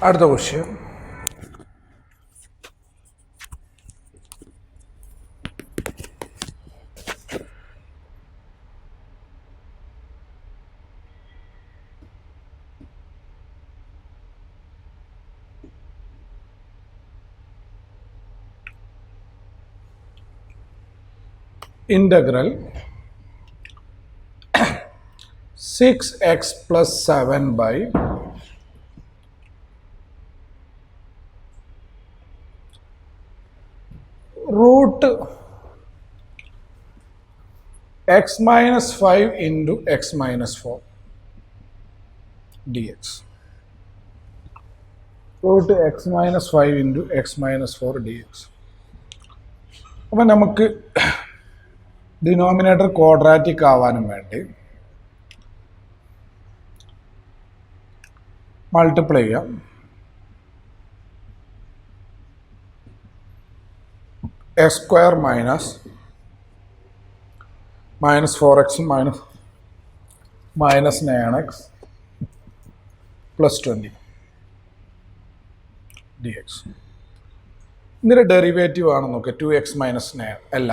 അടുത്ത question integral 6x plus 7 by root x minus 5 into x minus 4 dx. Root x minus 5 into x minus 4 dx. അപ്പോൾ നമുക്ക് denominator quadratic ആവാനും വേണ്ടി multiply ചെയ്യാം. X square minus 4x minus 9x plus 20 dx. ഇതിൻ്റെ derivative ആണ് നോക്കുക 2x minus 9 അല്ല.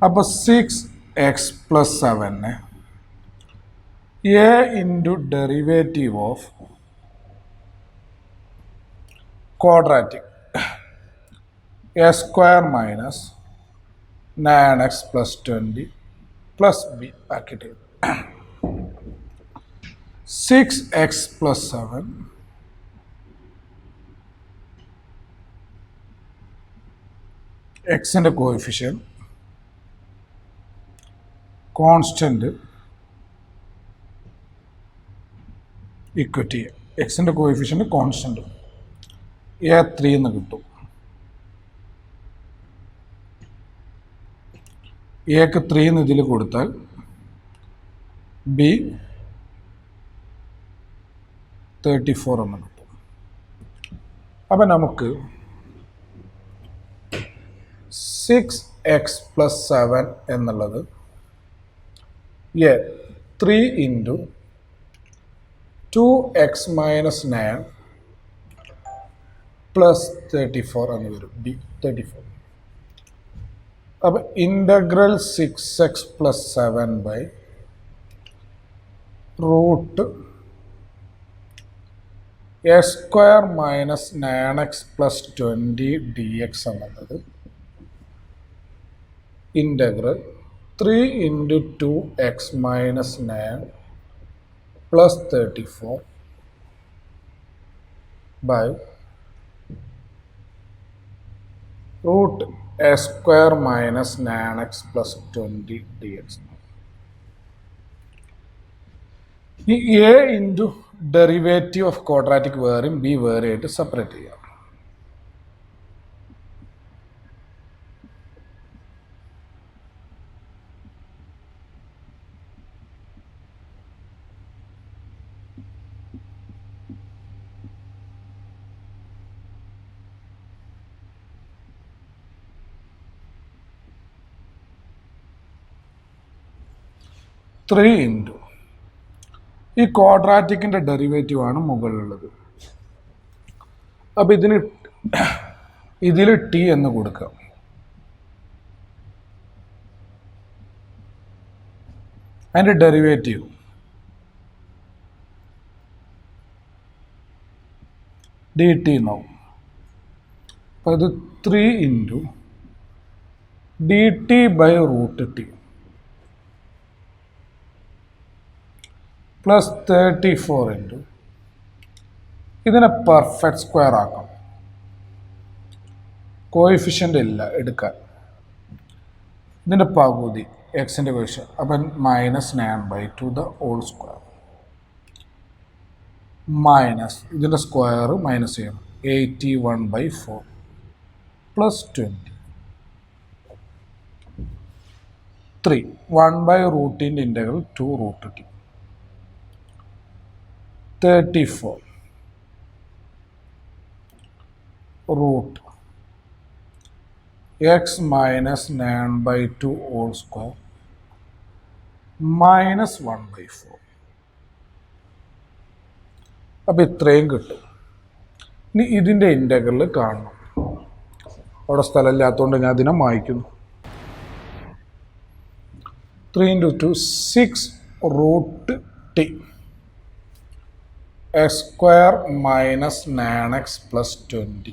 അപ്പോൾ 6x plus 7 a into derivative of quadratic a square minus 9x plus 20 plus b ആക്കിയിട്ട് 6x പ്ലസ് 7 എക്സിൻ്റെ കോഎഫിഷ്യൻ കോൺസ്റ്റൻറ്റ് ഇക്വറ്റി എക്സിൻ്റെ കോഎഫിഷ്യൻ്റ് കോൺസ്റ്റൻറ്റ് A3 എന്ന് കിട്ടും. എക്ക് 3 എന്ന് ഇതിൽ കൊടുത്താൽ ബി 34 എന്ന് കിട്ടും. അപ്പം നമുക്ക് 6x പ്ലസ് 7 എന്നുള്ളത് 3 ഇൻറ്റു 2x മൈനസ് 9 പ്ലസ് 34 എന്ന് വരും. ബി 34. അപ്പോൾ integral 6x plus 7 by root a square minus 9x plus 20 dx എന്നുള്ളത് integral 3 into 2x minus 9 plus 34 by root a square minus 9x plus 20 dx. ഈ a into derivative of quadratic വേറെയും b വേറെ ആയിട്ട് separate ചെയ്യാം. Three into ഈ ക്വാഡ്രാറ്റിക്കിൻ്റെ derivative ആണ് മുകളിലുള്ളത്. അപ്പോൾ ഇതിൽ ടി എന്ന് കൊടുക്കാം. അതിൻ്റെ ഡെറിവേറ്റീവ് ഡി ടി എന്നാവും. അപ്പോൾ ഇത് 3 into D T by root T plus 34 into ഇതിനെ പെർഫെക്റ്റ് സ്ക്വയർ ആക്കാം. കോഎഫിഷ്യൻ്റ് ഇല്ല എടുക്കാൻ. ഇതിൻ്റെ പകുതി എക്സിൻ്റെ കോഎഫിഷ്യൻ. അപ്പം minus 9/2 the whole square minus ഇതിൻ്റെ സ്ക്വയർ മൈനസ് ചെയ്യണം 81/4 പ്ലസ് 20 3 1/റൂട്ടിൻ്റെ integral 2 root T 34 root x minus 9/2 whole square minus 1/4. അപ്പോൾ ഇത്രയും കിട്ടും. ഇനി ഇതിൻ്റെ ഇൻ്റഗ്രൽ കാണണം. അവിടെ സ്ഥലമില്ലാത്തതുകൊണ്ട് ഞാൻ അതിനെ മായ്ക്കുന്നു. 3 into 2 6 root t x square minus 9x plus 20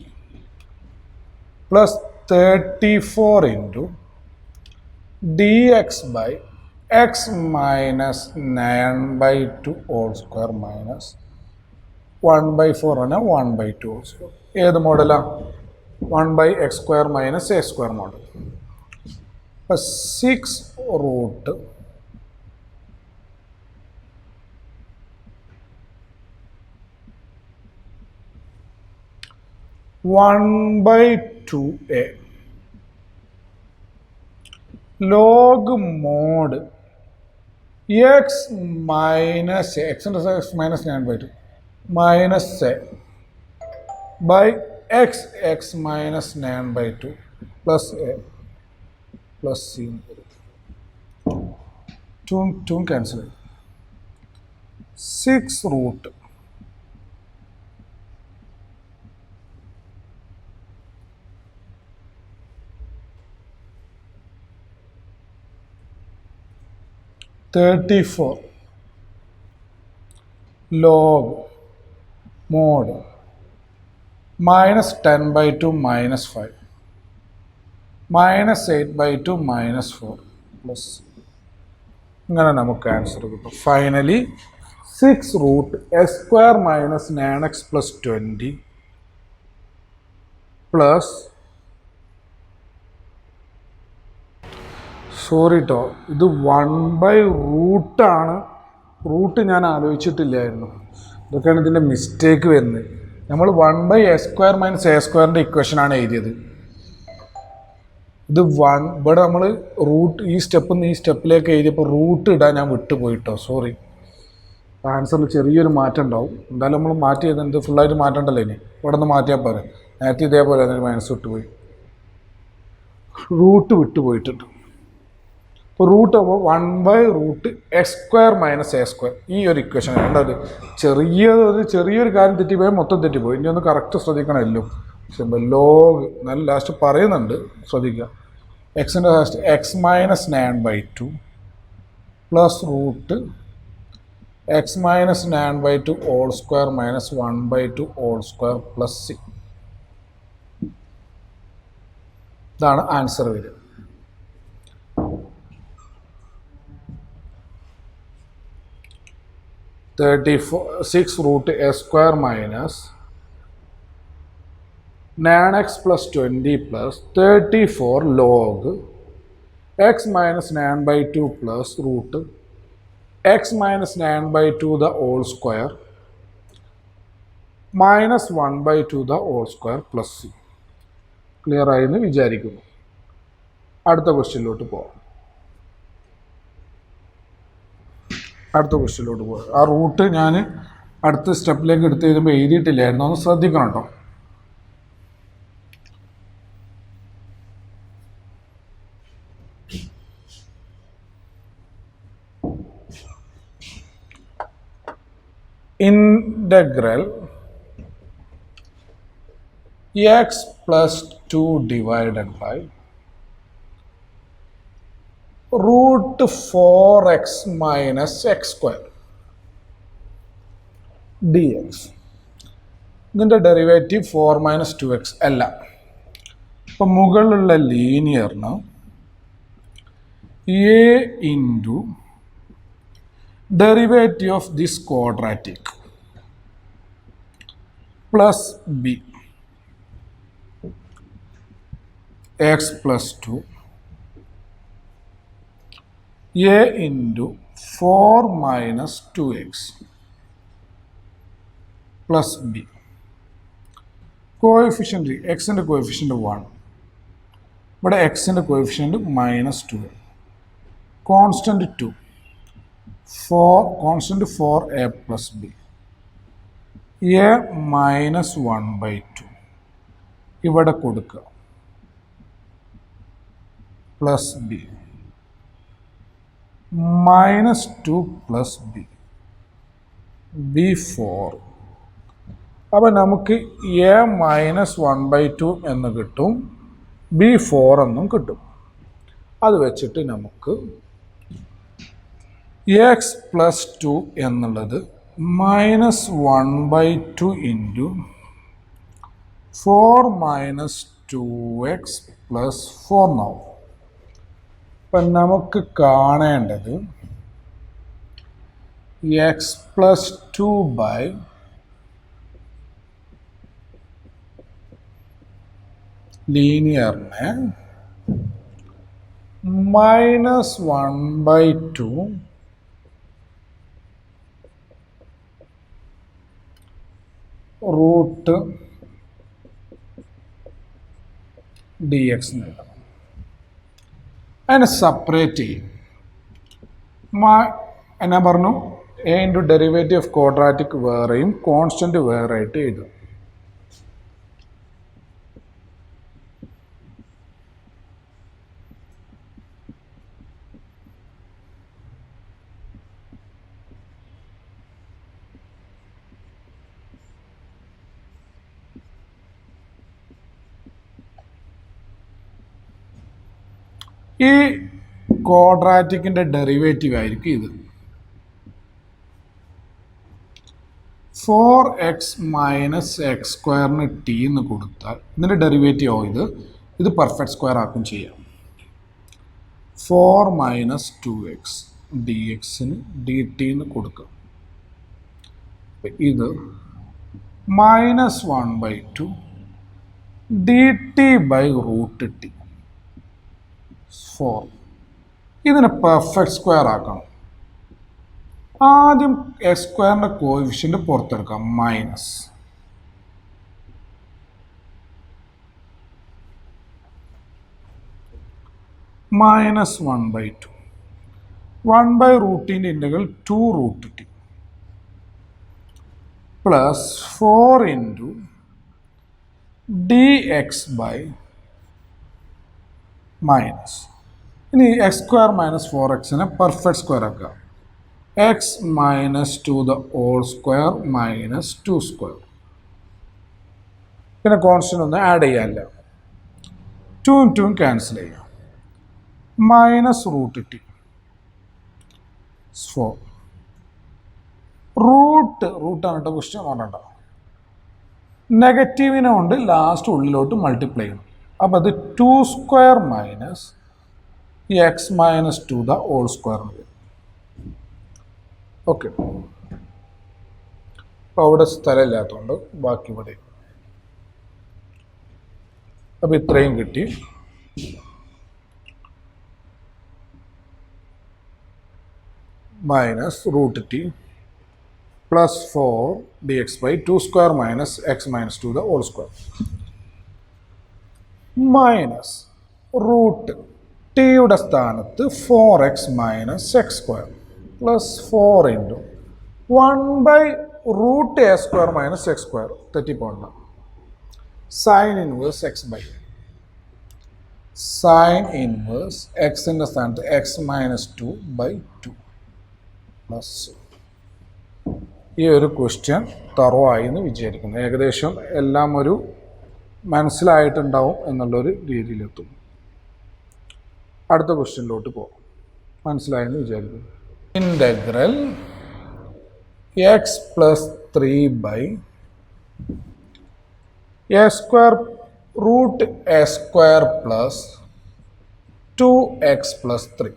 plus 34 into dx by x minus 9 by 2 whole square minus 1 by 4 ആണ് 1 by 2 whole square. ഏത് മോഡലാണ്? 1 by x square minus a square model. അപ്പോൾ 6 root 1 by 2a log mod x minus a, x into x minus 9 by 2 minus a by x minus 9 by 2 plus a plus c. 2 cancel. 6 root 34 log mod minus 10 by 2 minus 5 minus 8 by 2 minus 4 plus. ഇങ്ങനെ നമുക്ക് answer കിട്ടും. Finally 6 root x square minus 9x plus 20 plus sorry കേട്ടോ, ഇത് 1 by റൂട്ടാണ്. Root ഞാൻ ആലോചിച്ചിട്ടില്ലായിരുന്നു. ഇതൊക്കെയാണ് ഇതിൻ്റെ mistake വരുന്നത്. നമ്മൾ 1 by a square minus a squareൻ്റെ ഇക്വേഷനാണ് എഴുതിയത്. ഇത് 1 ഇവിടെ നമ്മൾ റൂട്ട് ഈ സ്റ്റെപ്പിൽ നിന്ന് ഈ സ്റ്റെപ്പിലേക്ക് എഴുതിയപ്പോൾ റൂട്ട് ഇടാൻ ഞാൻ വിട്ടുപോയിട്ടോ, സോറി. ആൻസറിൽ ചെറിയൊരു മാറ്റം ഉണ്ടാവും. എന്തായാലും നമ്മൾ മാറ്റി ചെയ്തത് ഫുള്ളായിട്ട് മാറ്റണ്ടല്ലോ. ഇനി ഇവിടെ നിന്ന് മാറ്റിയാൽ പോരെ. നേരത്തെ ഇതേപോലെ അതിന് മൈനസ് വിട്ടുപോയി, റൂട്ട് വിട്ടുപോയിട്ടുണ്ട്. അപ്പോൾ റൂട്ട് ആകുമ്പോൾ 1 by root x square minus a square ഈ ഒരു ഇക്വേഷൻ കണ്ടത്. ചെറിയൊരു കാര്യം തെറ്റിപ്പോയാൽ മൊത്തം തെറ്റിപ്പോയി. ഇനി ഒന്ന് കറക്റ്റ് ശ്രദ്ധിക്കണമല്ലോ. സിമ്പിൾ ലോഗ് നല്ല ലാസ്റ്റ് പറയുന്നുണ്ട്, ശ്രദ്ധിക്കുക. എക്സിൻ്റെ last x minus 9 by 2 plus root x minus 9 by 2 whole square minus 1 by 2 whole square plus c. ഇതാണ് ആൻസർ വരിക. Six root a square minus 9x plus 20 plus 34 log x minus 9 by 2 plus root x minus 9 by 2 the whole square minus 1 by 2 the whole square plus c. Clear ആയെന്ന് വിചാരിക്കുന്നു. അടുത്ത ക്വസ്റ്റ്യനിലോട്ട് പോകാം. ആ root ഞാൻ അടുത്ത സ്റ്റെപ്പിലേക്ക് എടുത്ത് എഴുതുമ്പോൾ എഴുതിയിട്ടില്ലായിരുന്നു, ഒന്ന് ശ്രദ്ധിക്കണം കേട്ടോ. Integral x plus 2 divided by root 4x minus x square dx. ഇതിൻ്റെ ഡെറിവേറ്റീവ് 4 minus 2x അല്ല. അപ്പം മുകളിലുള്ള ലീനിയറിന് a into derivative of this quadratic plus b x plus 2 a into 4 minus 2x plus b. Coefficient എക്സിൻ്റെ coefficient 1, ഇവിടെ എക്സിൻ്റെ coefficient -2, constant 2, constant 4a plus b, a -1 by 2 ഇവിടെ കൊടുക്കുക plus b -2 plus b, b4 അപ്പോൾ നമുക്ക് A -1/2 എന്ന് കിട്ടും, B 4 എന്നും കിട്ടും. അത് വെച്ചിട്ട് നമുക്ക് എക്സ് പ്ലസ് 2 എന്നുള്ളത് -1/2 ഇൻറ്റു 4 - 2x + 4 എന്നാവും. അപ്പം നമുക്ക് കാണേണ്ടത് എക്സ് പ്ലസ് 2 ബൈ ലീനിയറിനെ -1/2 റൂട്ട് ഡി എക്സ് എഴുതണം. അതിനെ സെപ്പറേറ്റ് ചെയ്യും. എന്നാ പറഞ്ഞു, A into derivative of quadratic വേറെയും കോൺസ്റ്റൻറ്റ് വേറെ ആയിട്ട് എഴുതും. ഈ ക്വാഡ്രാറ്റിക്കിൻ്റെ ഡെറിവേറ്റീവ് ആയിരിക്കും ഇത്. 4x - x² ടി എന്ന് കൊടുത്താൽ ഇതിൻ്റെ ഡെറിവേറ്റീവ് ആവും ഇത് പെർഫെക്റ്റ് സ്ക്വയർ ആക്കും ചെയ്യാം. 4 - 2x dx dt എന്ന് കൊടുക്കാം. ഇത് -1/2 dt/√t 4. ഇതിനെ പെർഫെക്റ്റ് സ്ക്വയർ ആക്കണം. ആദ്യം x² കോഎഫിഷ്യന്റ് പുറത്തെടുക്കാം, minus -1/2 1/√t integral 2√t plus 4 into dx/, minus ഇനി x² - 4x പെർഫെക്റ്റ് സ്ക്വയർ ആക്കുക. x - 2 the whole square - 2². പിന്നെ കോൺസ്റ്റൻ്റ് ഒന്നും ആഡ് ചെയ്യാനില്ല. 2 × 2 ക്യാൻസൽ ചെയ്യാം. -√t 4 റൂട്ടാണ് കേട്ടോ ക്വസ്റ്റ്യൻ പറഞ്ഞ. നെഗറ്റീവിനെ കൊണ്ട് ലാസ്റ്റ് ഉള്ളിലോട്ട് മൾട്ടിപ്ലൈ ചെയ്യണം. അപ്പോൾ അത് 2² - x - 2 the whole square. Okay, അപ്പോൾ അവിടെ സ്ഥലമില്ലാത്തതുകൊണ്ട് ബാക്കി ഇവിടെ. അപ്പോൾ ഇത്രയും കിട്ടി. -√t plus 4 dx/2² - x - 2 the whole square minus root ടിയുടെ സ്ഥാനത്ത് 4x - x² plus 4 into 1/√a² - x². തെറ്റിപ്പോണ്ട. Sine inverse x/, sine inverse എക്സിൻ്റെ സ്ഥാനത്ത് x - 2/2 പ്ലസ്. ഈ ഒരു ക്വസ്റ്റ്യൻ തറവായി എന്ന് വിചാരിക്കുന്നു. ഏകദേശം എല്ലാം ഒരു മനസ്സിലായിട്ടുണ്ടാവും എന്നുള്ളൊരു രീതിയിലെത്തും. അടുത്ത ക്വസ്റ്റ്യനിലോട്ട് പോകാം. മനസ്സിലായെന്ന് വിചാരിക്കുന്നു. Integral x + 3/a² √a² plus 2x + 3.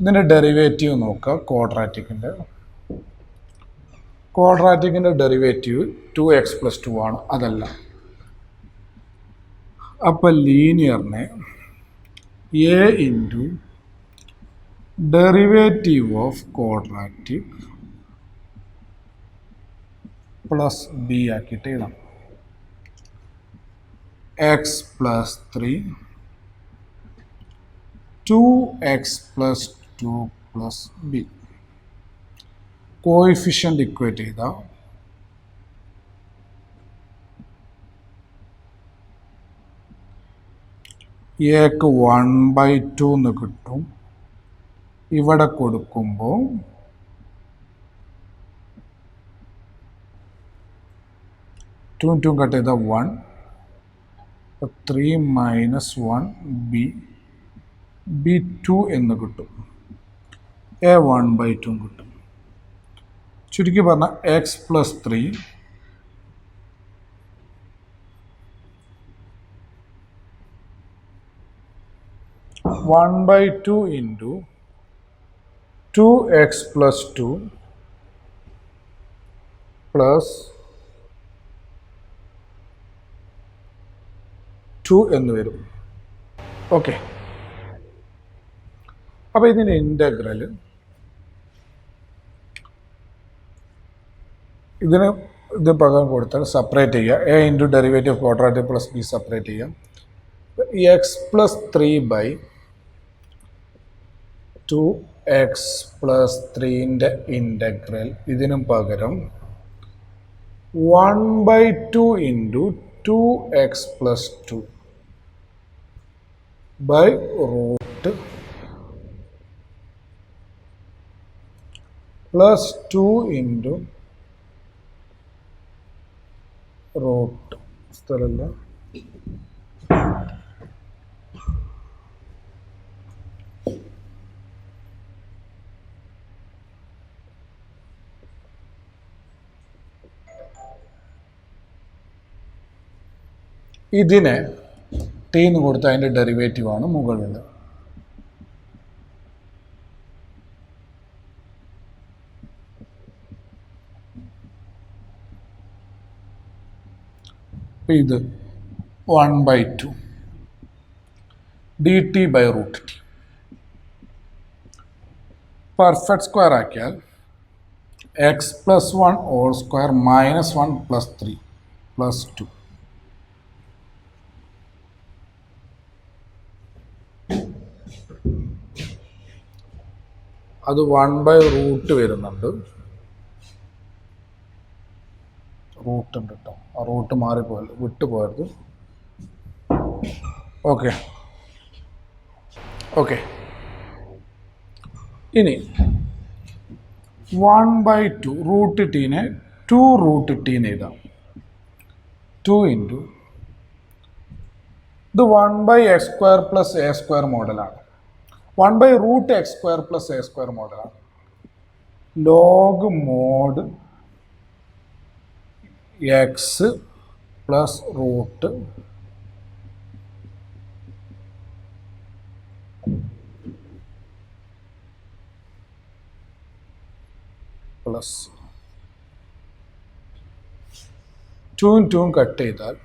ഇതിൻ്റെ ഡെറിവേറ്റീവ് നോക്കുക. ക്വാഡ്രാറ്റിക്കിൻ്റെ ഡെറിവേറ്റീവ് 2x + 2 ആണ്. അതല്ല, അപ്പോൾ ലീനിയറിനെ a into derivative of quadratic plus b ആക്കിയിട്ട് എഴുതാം. x + 3 2x + 2 + b. Coefficient equate ചെയ്താൽ എക്ക് 1/2 എന്ന് കിട്ടും. ഇവിടെ കൊടുക്കുമ്പോൾ 2 കട്ട് ചെയ്ത 1, 3 - 1 b2 എന്ന് കിട്ടും. a 1/2 കിട്ടും. ചുരുക്കി പറഞ്ഞാൽ X plus 3 1/2 into 2x plus 2 plus 2 എന്ന് വരും. ഓക്കെ, അപ്പോൾ ഇതിൻ്റെ ഇൻ്റഗ്രൽ ഇത് പകരം കൊടുത്താൽ സെപ്പറേറ്റ് ചെയ്യുക. A into derivative quadratic plus B separate ചെയ്യുക. എക്സ് പ്ലസ് 3/2x പ്ലസ് 3ൻ്റെ ഇൻ്റഗ്രൽ ഇതിനും പകരം 1/2 into 2x plus 2 by root plus 2 into root സ്ഥലമല്ല ഇതിനെ ടി എന്ന് കൊടുത്ത അതിൻ്റെ ഡെറിവേറ്റീവാണ് മുകളിൽ. ഇത് 1/2 dt by root T. Perfect square ആക്കിയാൽ X plus 1 whole square -1 plus 3 plus 2 അത് 1/√ വരുന്നുണ്ട്. റൂട്ട് ഉണ്ട് കേട്ടോ, ആ റൂട്ട് മാറിപ്പോയത് വിട്ടുപോയത്. ഓക്കെ ഓക്കെ, ഇനി 1/2 റൂട്ട് ടീനെ 2 റൂട്ട് ടീന്ന് എഴുതാം. 2 ഇൻറ്റു ഇത് 1/x² പ്ലസ് a² മോഡലാണ്. 1/√x² പ്ലസ് a² മോഡലാണ്. Log mod X plus root plus 2 2 cut ചെയ്താൽ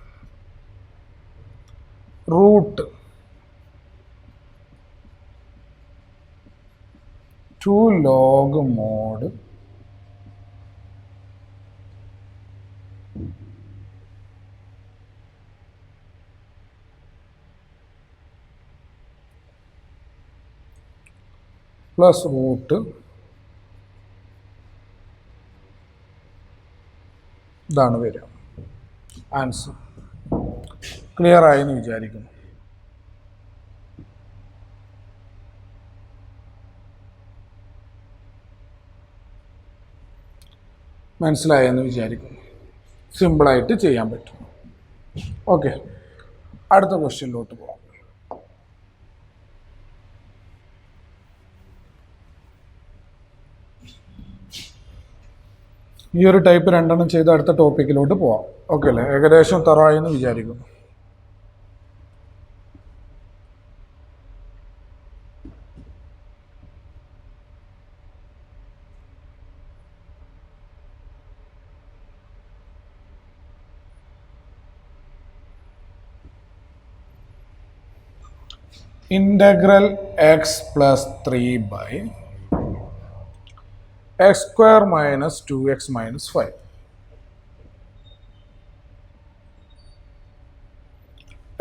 root 2 log mod plus root ഇതാണ് വരിക. ആൻസർ ക്ലിയർ ആയെന്ന് വിചാരിക്കുന്നു. മനസ്സിലായെന്ന് വിചാരിക്കുന്നു. സിമ്പിളായിട്ട് ചെയ്യാൻ പറ്റും. ഓക്കെ, അടുത്ത ക്വസ്റ്റ്യനിലോട്ട് പോകാം. ഈ ഒരു ടൈപ്പ് 2 ചെയ്ത് അടുത്ത ടോപ്പിക്കിലോട്ട് പോവാം. ഓക്കെ അല്ലേ? ഏകദേശം തറായെന്ന് വിചാരിക്കുന്നു. Integral x plus 3 by x² minus 2x minus 5.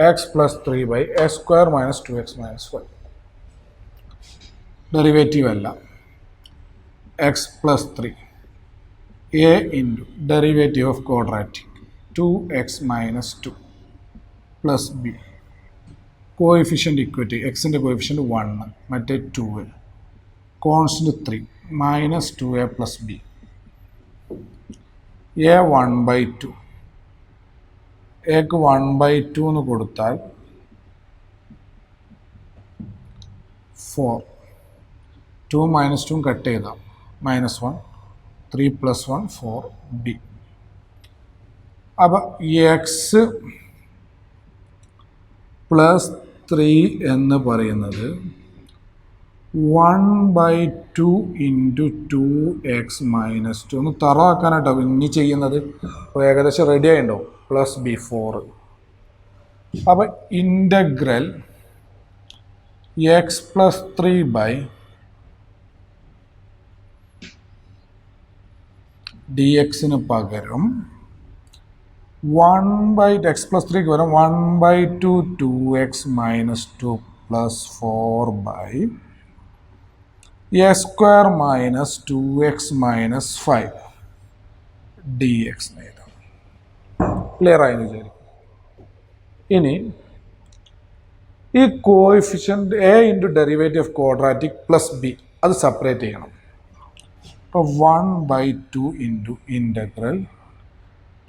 X plus 3 by x² minus 2x minus 5. Derivative അല്ല. x plus 3 a into derivative of quadratic 2x minus 2 plus b coefficient equate എക്സിൻ്റെ coefficient 1 മറ്റേ 2 constant 3 minus 2a plus B A 1/2 എക്ക് 1/2 എന്ന് കൊടുത്താൽ 4 2 minus 2 cut ചെയ്താൽ -1 3 + 1 4 B. അപ്പോൾ X plus 3 എന്ന് പറയുന്നത് 1/2 ഇൻറ്റു 2x മൈനസ് 2 ഒന്ന് തറവാക്കാനായിട്ടോ ഇനി ചെയ്യുന്നത്. അപ്പോൾ ഏകദേശം റെഡി ആയിട്ടുണ്ടോ പ്ലസ് ബി 4. അപ്പോൾ integral x plus 3 by d എക്സിന് പകരം 1/x പ്ലസ് 3ക്ക് പകരം 1/2 2x minus 2 plus 4 by a square minus 2x minus 5 d x എഴുതാം. ക്ലിയർ ആയെന്ന് വിചാരിക്കും. ഇനി ഈ coefficient a into derivative of quadratic plus b അത് സെപ്പറേറ്റ് ചെയ്യണം. അപ്പോൾ 1/2 into integral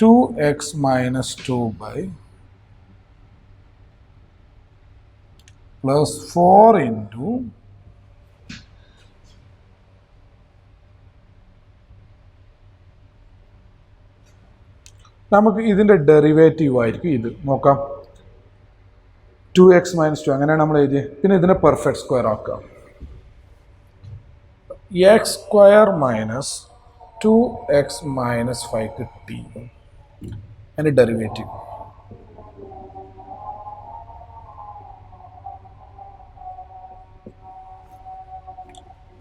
2x minus 2 by plus 4 into നമുക്ക് ഇതിൻ്റെ ഡെറിവേറ്റീവ് ആയിരിക്കും ഇത്. നോക്കാം 2x മൈനസ് 2 അങ്ങനെയാണ് നമ്മൾ എഴുതിയത്. പിന്നെ ഇതിനെ പെർഫെക്റ്റ് സ്ക്വയർ ആക്കാം. X square minus 2x minus 5 കിട്ടി അതിൻ്റെ ഡെറിവേറ്റീവ്.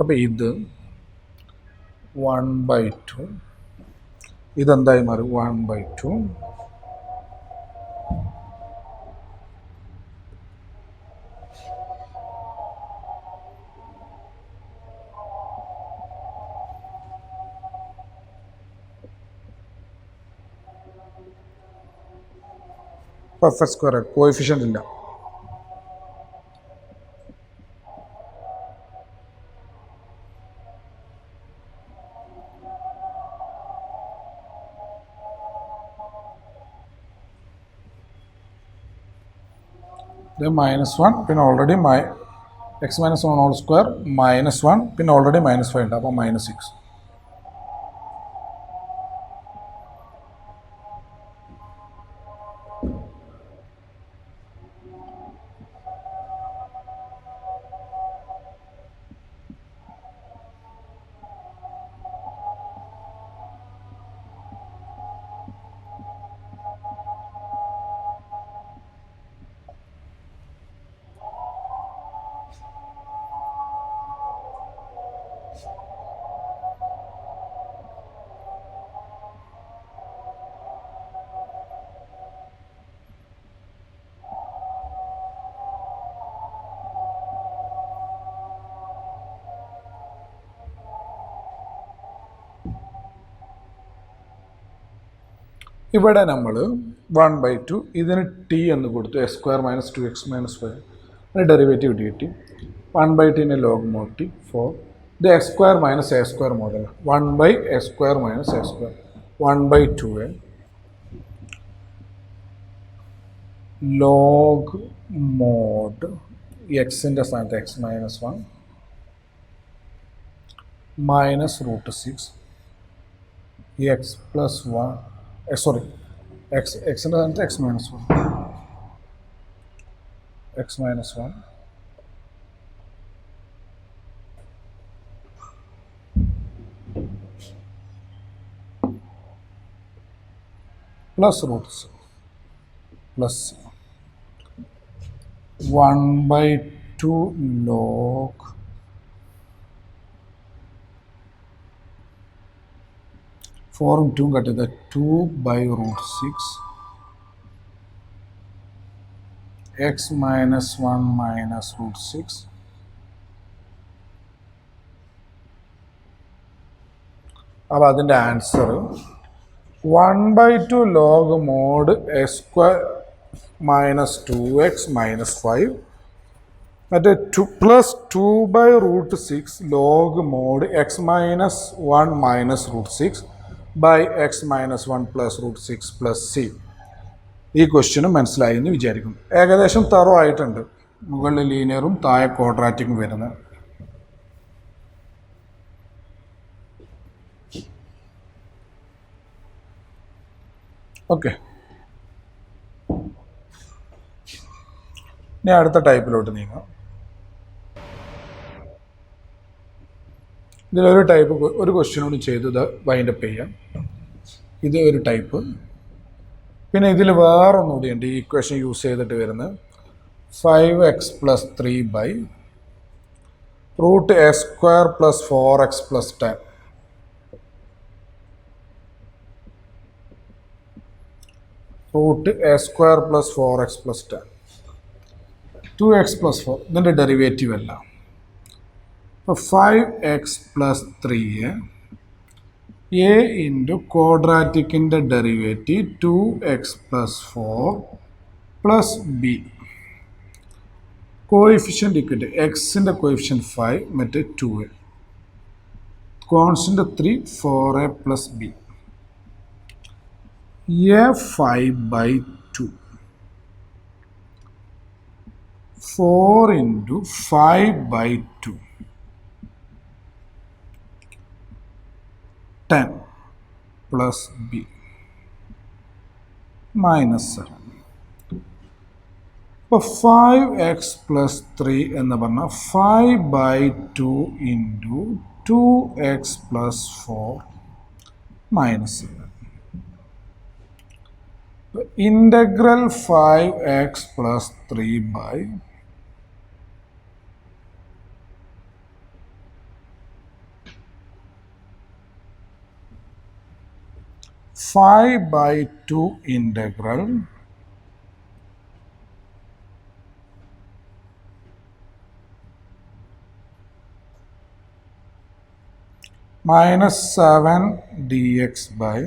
അപ്പോൾ ഇത് 1/2 ഇതെന്തായി മാറി 1/2 പെർഫെക്റ്റ് സ്ക്വയർ കോഎഫിഷ്യൻ്റ് ഇല്ല. ഇത് -1 പിന്നെ already x minus 1 whole square -1 പിന്നെ ഓൾറെഡി -5 ഉണ്ട്. അപ്പോൾ -6. ഇവിടെ നമ്മൾ 1/2 ഇതിന് ടി എന്ന് കൊടുത്തു. X square minus 2x minus 5 അതിന് ഡെറിവേറ്റീവ് കിട്ടി. 1/2 ലോഗ് മോഡ് ടി 4. ഇത് x square minus a square മോഡൽ 1/x square minus a square 1/2a log mod എക്സിൻ്റെ സ്ഥാനത്ത് x minus 1 minus √6 x plus 1 sorry എക്സിൻ്റെ സ്ഥാനത്ത് x minus 1 plus √6 plus 1/2 log ഫോറും 2 cut ചെയ്ത 2/√6 x മൈനസ് 1 മൈനസ് √6 അപ്പോൾ അതിൻ്റെ answer 1/2 log mode A square minus 2x minus 5 മറ്റേ 2 plus 2 by root 6 log mod x minus 1 minus root 6 by x minus 1 plus root 6 plus c. ഈ ക്വസ്റ്റ്യനും മനസ്സിലായി എന്ന് വിചാരിക്കുന്നു. ഏകദേശം തറോ ആയിട്ടുണ്ട്. മുകളിൽ ലീനിയറും താഴെ ക്വാഡ്രാറ്റിക്കും വരുന്നത്. ഓക്കെ, ഇനി അടുത്ത ടൈപ്പിലോട്ട് നീങ്ങാം. ഇതിലൊരു ടൈപ്പ് ഒരു ക്വസ്റ്റ്യനോട് ചെയ്തത് വൈൻഡപ്പ് ചെയ്യാം. ഇത് ഒരു ടൈപ്പ്. പിന്നെ ഇതിൽ വേറൊന്നുകൂടിയുണ്ട് ഈ ഇക്വേഷൻ യൂസ് ചെയ്തിട്ട് വരുന്നത് 5x plus 3 by root a square plus 4x plus 10. root a square plus 4x plus 10. 2x plus 4 ഇതിൻ്റെ ഡെറിവേറ്റീവ് അല്ല. അപ്പോൾ 5x plus 3 a ഇൻറ്റു ക്വാഡ്രാറ്റിക്കിൻ്റെ derivative 2x plus 4 plus b. Coefficient equate എക്സിൻ്റെ coefficient 5 മറ്റേ 2a, constant 3 4a plus b. a 5 by 2 4 into 5 by 2 10 plus b minus 7. അപ്പോൾ 5x plus 3 എന്ന് പറഞ്ഞാൽ 5 by 2 into 2x plus 4 minus 7. Integral 5x plus 3 by 5 by 2 integral minus 7 dx by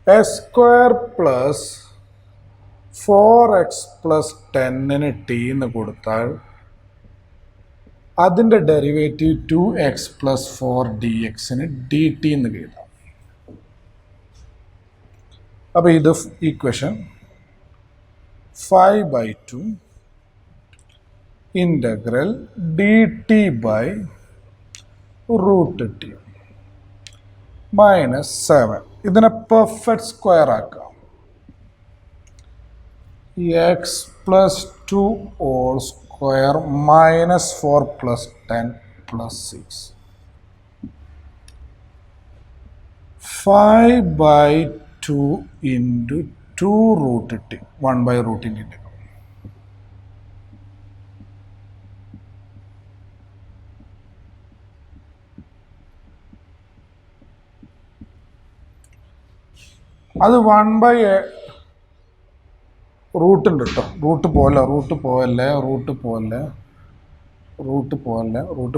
a square plus 4x plus 10 t എന്ന് കൊടുത്താൽ അതിൻ്റെ derivative 2x plus 4 dx dt എന്ന് എഴുതാം. അപ്പോൾ ഇത് equation 5 by 2 integral dt by root t minus 7. ഇതിനെ perfect square ആക്കാം. x plus 2 whole square minus 4 plus 10 plus 6. 5 by 2 into 2 root t 1 by root t. അത് 1 by റൂട്ട് ഉണ്ട് കേട്ടോ. Root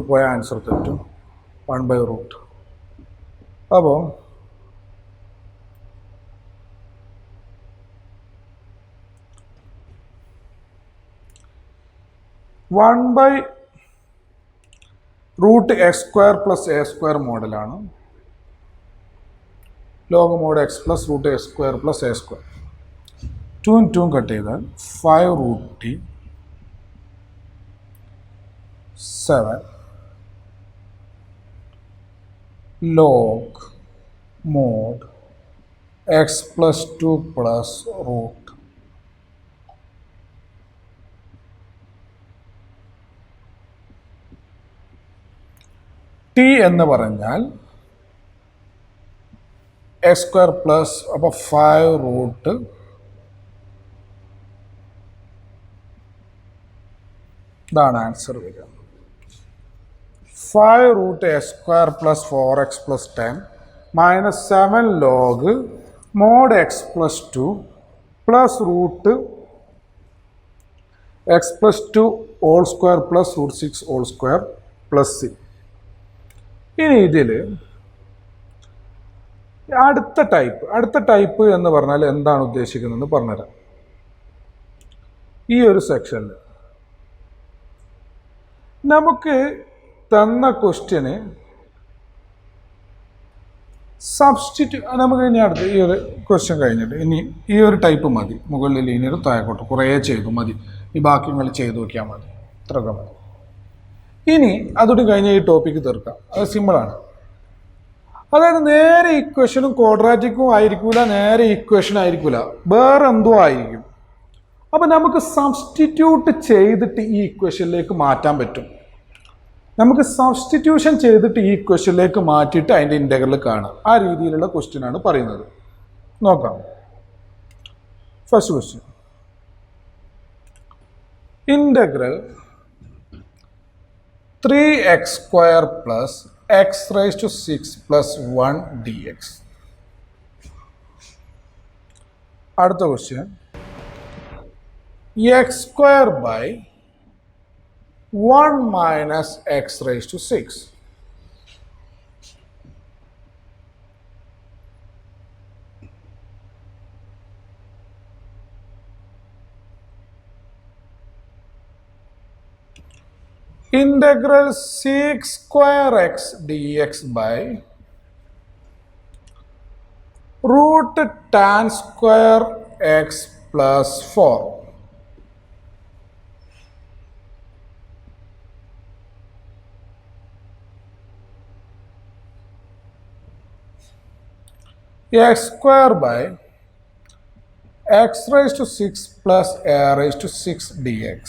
പോയ ആൻസർ തെറ്റും. 1 by റൂട്ട്. അപ്പോൾ 1 by root X square plus A square മോഡലാണ്. Log mod X plus root X square plus A square. 2 2 cut ചെയ്താൽ 5 root t 7 log mod x plus 2 plus root t എന്ന് പറഞ്ഞാൽ X square plus അപ്പോൾ 5 root ഇതാണ് answer വരിക. 5 root a square plus 4x plus 10 minus 7 log mod x plus 2 plus root x plus 2 whole square plus root 6 whole square plus c. ഇനി ഇതിൽ അടുത്ത type എന്ന് പറഞ്ഞാൽ എന്താണ് ഉദ്ദേശിക്കുന്നതെന്ന് പറഞ്ഞുതരാം. ഈ ഒരു സെക്ഷനിൽ നമുക്ക് തന്ന ക്വസ്റ്റ്യന് നമുക്ക് ഇനി അടുത്ത് ഈ ഒരു ക്വസ്റ്റ്യൻ കഴിഞ്ഞിട്ട് ഇനി ഈ ഒരു ടൈപ്പ് മതി. മുകളിൽ ലീനിയർ താഴെക്കോട്ട് കുറേ ചെയ്തു മതി. ഈ ബാക്കിങ്ങൾ ചെയ്തു നോക്കിയാൽ മതി. ഇത്രയൊക്കെ മതി. ഇനി അതോട് കഴിഞ്ഞ ഈ ടോപ്പിക്ക് തീർക്കാം. അത് സിമ്പിളാണ്. അതായത് നേരെ ഇക്വേഷനും ക്വാഡ്രാറ്റിക്കും ആയിരിക്കില്ല, നേരെ ഇക്വേഷൻ ആയിരിക്കില്ല, വേറെ എന്തോ ആയിരിക്കും. അപ്പം നമുക്ക് സബ്സ്റ്റിറ്റ്യൂട്ട് ചെയ്തിട്ട് ഈ ഇക്വേഷനിലേക്ക് മാറ്റാൻ പറ്റും. നമുക്ക് സബ്സ്റ്റിറ്റ്യൂഷൻ ചെയ്തിട്ട് ഈ ഇക്വേഷനിലേക്ക് മാറ്റിയിട്ട് അതിൻ്റെ ഇൻ്റഗ്രൽ കാണാം. ആ രീതിയിലുള്ള ക്വസ്റ്റ്യൻ ആണ് പറയുന്നത്. നോക്കാം. First question, integral 3x² plus x⁻6 plus 1 dx. അടുത്ത question, x² by 1 minus x⁻6. Integral sec² x dx by root tan² x plus 4. x² by x⁻6 plus a⁻6 dx.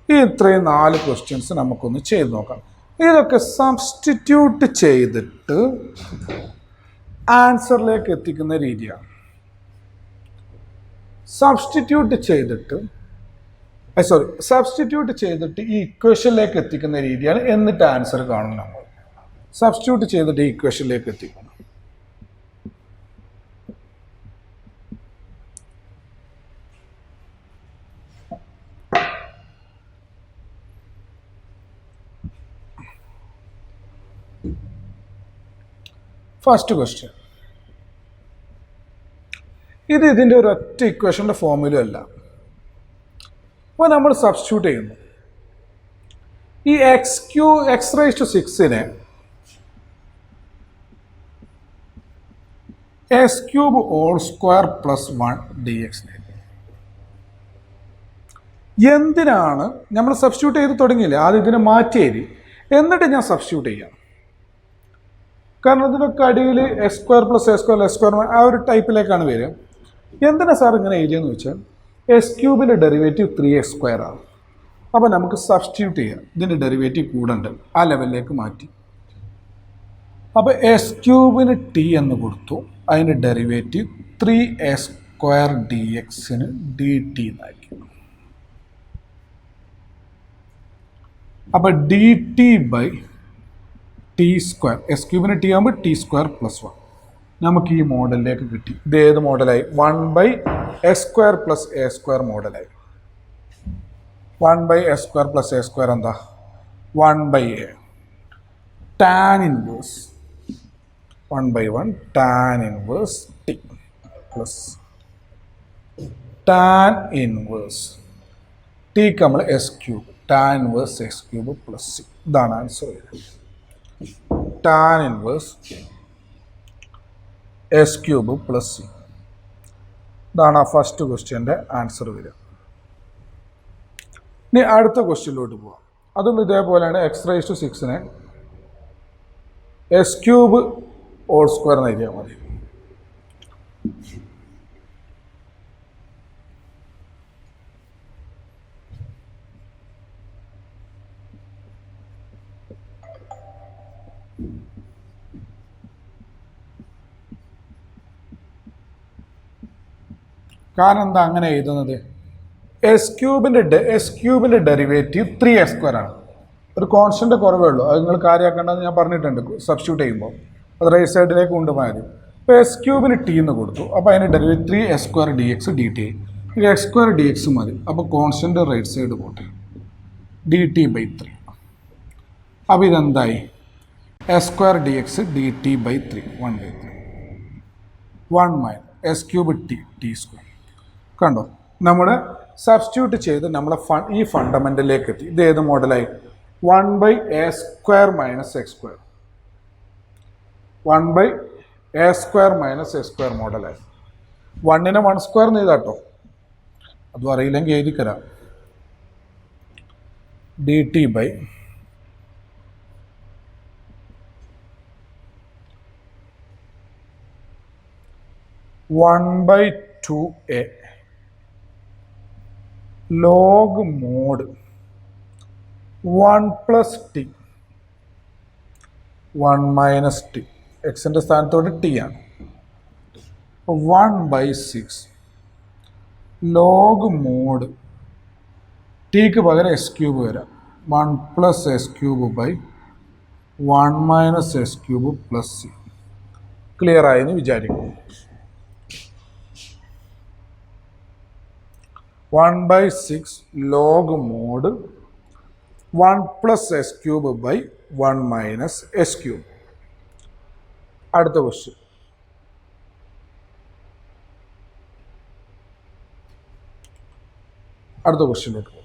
ഈ ഇത്രയും 4 ക്വസ്റ്റ്യൻസ് നമുക്കൊന്ന് ചെയ്ത് നോക്കാം. ഇതൊക്കെ സബ്സ്റ്റിറ്റ്യൂട്ട് ചെയ്തിട്ട് ആൻസറിലേക്ക് എത്തിക്കുന്ന രീതിയാണ്. സബ്സ്റ്റിറ്റ്യൂട്ട് ചെയ്തിട്ട് ഈ ഇക്വേഷനിലേക്ക് എത്തിക്കുന്ന രീതിയാണ്. എന്നിട്ട് ആൻസർ കാണും. നമ്മൾ സബ്സ്റ്റിറ്റ്യൂട്ട് ചെയ്തിട്ട് ഈ ഇക്വേഷനിലേക്ക് എത്തിക്കണം. ഫസ്റ്റ് ക്വസ്റ്റ്യൻ, ഇതിൻ്റെ ഒരു ഒറ്റ ഇക്വേഷൻ്റെ ഫോർമുല അല്ല. അപ്പോൾ നമ്മൾ സബ്സ്റ്റിറ്റ്യൂട്ട് ചെയ്യുന്നു. ഈ x⁻6നെ s³ പ്ലസ് 1 dx. എന്തിനാണ് നമ്മൾ സബ്സ്റ്റിറ്റ്യൂട്ട് ചെയ്ത് തുടങ്ങിയില്ലേ? ആദ്യം ഇതിനെ മാറ്റിയേരി എന്നിട്ട് ഞാൻ സബ്സ്റ്റിറ്റ്യൂട്ട് ചെയ്യാം. കാരണം ഇതിനൊക്കെ അടിയിൽ x² പ്ലസ് a² ആ ഒരു ടൈപ്പിലേക്കാണ് വരിക. എന്തിനാ സാർ ഇങ്ങനെ എഴുതിയെന്ന് വെച്ചാൽ s³ ഡെറിവേറ്റീവ് 3x² ആണ്. അപ്പോൾ നമുക്ക് സബ്സ്റ്റിറ്റ്യൂട്ട് ചെയ്യാം. ഇതിൻ്റെ ഡെറിവേറ്റീവ് കൂടണ്ട്, ആ ലെവലിലേക്ക് മാറ്റി. അപ്പോൾ s³ t എന്ന് കൊടുത്തു. അതിൻ്റെ ഡെറിവേറ്റീവ് 3a² dx dt എന്നാക്കി. അപ്പോൾ dt by t², s³ t ആകുമ്പോൾ t² പ്ലസ് 1 നമുക്ക് ഈ മോഡലിലേക്ക് കിട്ടി. ഇത് ഏത് മോഡലായി? 1/s² plus a² മോഡലായി. 1/s² plus a² എന്താ? 1/a tan inverse 1/1 tan inverse t plus tan inverse tക്ക് നമ്മൾ s³ tan inverse x³ plus c. ഇതാണ് answer. tan inverse s³ plus c. ഇതാണ് ആ ഫസ്റ്റ് ക്വസ്റ്റ്യൻ്റെ ആൻസർ വരിക. ഇനി അടുത്ത ക്വസ്റ്റ്യനിലോട്ട് പോവാം. അതും ഇതേപോലെയാണ്. x⁻6നെ s³ ഹോൾ സ്ക്വയർ എന്ന് എഴുതിയാൽ മതി. കാരണം എന്താ അങ്ങനെ എഴുതുന്നത്? s³ ഡെറിവേറ്റീവ് 3x² ആണ്. ഒരു കോൺസ്റ്റന്റ് കുറവേ ഉള്ളൂ. അത് നിങ്ങൾ കാര്യമാക്കേണ്ടതെന്ന് ഞാൻ പറഞ്ഞിട്ടുണ്ട്. സബ്സ്റ്റിറ്റ്യൂട്ട് ചെയ്യുമ്പോൾ അത് റൈറ്റ് സൈഡിലേക്ക് കൊണ്ടുപോയാൽ മതി. ഇപ്പോൾ s³ t എന്ന് കൊടുത്തു. അപ്പോൾ അതിൻ്റെ ഡെറിവേറ്റീവ് 3a² dx dt. ഈ x² dx മതി. അപ്പോൾ കോൺസ്റ്റന്റ് റൈറ്റ് സൈഡ് പോട്ടെ. dt/3. അപ്പോൾ ഇതെന്തായി? S square D X D T by 3 1/3 1 minus S cube T T square. കണ്ടോ, നമ്മൾ സബ്സ്റ്റിറ്റ്യൂട്ട് ചെയ്ത് നമ്മളെ ഈ ഫണ്ടമെൻ്റലിലേക്ക് എത്തി. ഇത് ഏത് മോഡലായി? 1/a² minus X square 1/a² - മോഡലായി. 1നെ 1² എന്ന് എഴുതാട്ടോ, അതും അറിയില്ലെങ്കിൽ എഴുതിക്കരാം. D T by 1/2a log mod 1 plus T 1 minus T, എക്സിൻ്റെ സ്ഥാനത്തോട് ടി ആണ്. 1/6 ലോഗ് മോഡ് ടിക്ക് പകരം എസ് ക്യൂബ് വരാം. 1 plus S cube by 1 minus S cube plus C. Clear ആയെന്ന് വിചാരിക്കുന്നു. 1/6 log mod 1 plus S cube by 1 minus S cube. അടുത്ത question. അടുത്ത ക്വസ്റ്റ്യനിലോട്ട് പോകും.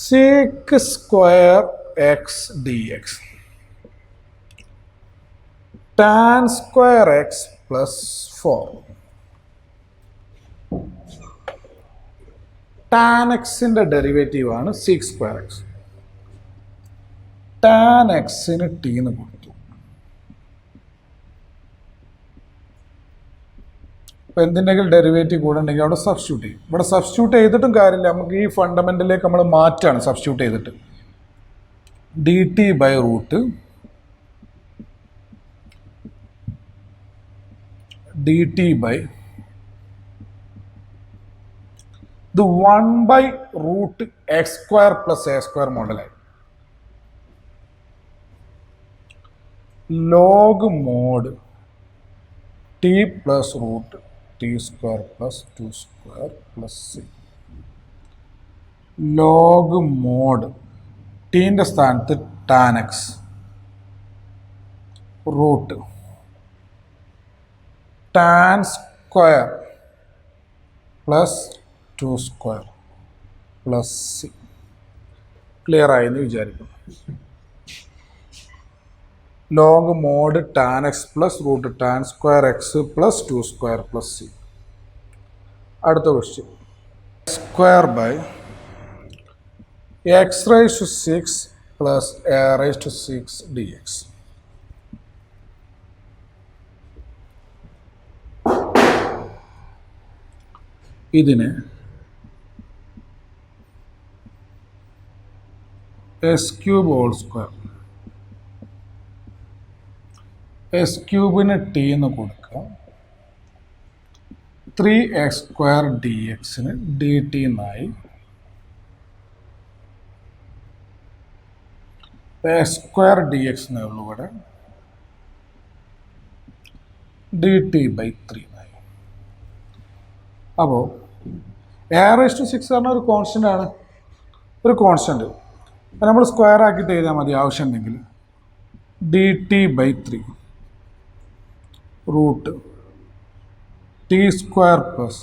sec square x dx tan square x plus 4. tan xന്റെ derivative ആണ് sec square x. tan xന് t എന്ന് കൊടുത്തു. അപ്പോൾ എന്തിൻ്റെങ്കിലും derivative കൂടെ ഉണ്ടെങ്കിൽ അവിടെ സബ്സ്റ്റിറ്റ്യൂട്ട് ചെയ്യും. ഇവിടെ സബ്സ്റ്റിറ്റ്യൂട്ട് ചെയ്തിട്ടും കാര്യമില്ല, നമുക്ക് ഈ ഫണ്ടമെൻ്റലിലേക്ക് നമ്മൾ മാറ്റാണ് സബ്സ്റ്റിറ്റ്യൂട്ട് ചെയ്തിട്ട്. D T by root D T by ഇത് 1/√x² പ്ലസ് a² മോഡലായി. Log mod T plus root T square plus 2² plus C. Log mod ടീൻ്റെ സ്ഥാനത്ത് tan X root tan square plus 2² plus C. Clear ആയെന്ന് വിചാരിക്കുന്നു. Log mod tan X plus root tan square X plus 2² plus C. അടുത്ത question. Square by x⁻6 plus a⁻6 dx. ഇതിന് S cube whole square, S ക്യൂബിന് T എന്ന് കൊടുക്കുക, 3x² dxന് D T എന്നായി. a² dx എന്നേ ഉള്ളൂ ഇവിടെ, ഡി ടി ബൈ 3 എന്നായി. അപ്പോൾ a⁻6 പറഞ്ഞ ഒരു കോൺസ്റ്റൻ്റ് ആണ്, ഒരു കോൺസ്റ്റൻ്റ്. അപ്പോൾ നമ്മൾ സ്ക്വയർ ആക്കിയിട്ട് എഴുതാൻ മതി ആവശ്യമുണ്ടെങ്കിൽ. D T by 3 root T square plus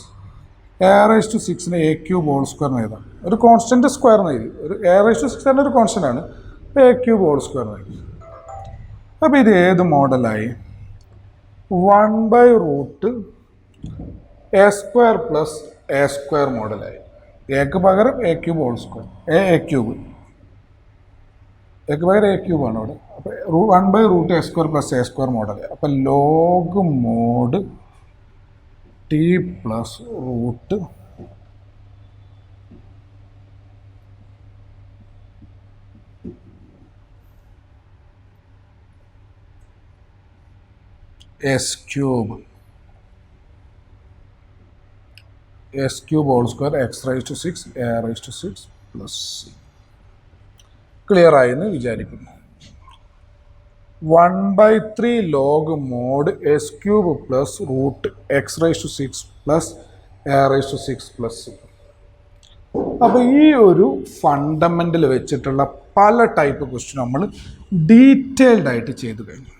a⁻6ന് a³ ഹോൾ സ്ക്വയർ എന്ന് എഴുതാം. ഒരു കോൺസ്റ്റൻ്റ് സ്ക്വയർ എന്ന് എഴുതി. ഒരു a⁻6 തന്നെ ഒരു കോൺസ്റ്റൻ്റ് ആണ്, a³ ഹോൾ സ്ക്വയർ എന്ന് എഴുതി. അപ്പോൾ ഇത് ഏത് മോഡലായി? 1/√a² plus a² മോഡലായി. എക്ക് പകരം a³ ഹോൾ സ്ക്വയർ, a³ എക്ക് പകരം a³ ആണ് അവിടെ. അപ്പോൾ 1/√a² പ്ലസ് a² മോഡൽ. അപ്പം log mod T plus root s³ whole square x⁻6 a⁻6 plus C. Clear ആയെന്ന് വിചാരിക്കുന്നു. 1/3 log mod s cube plus root x raised to 6 plus a raised to 6 plus. അപ്പോൾ ഈ ഒരു ഫണ്ടമെൻ്റൽ വെച്ചിട്ടുള്ള പല type question നമ്മൾ ഡീറ്റെയിൽഡ് ആയിട്ട് ചെയ്തു കഴിഞ്ഞു.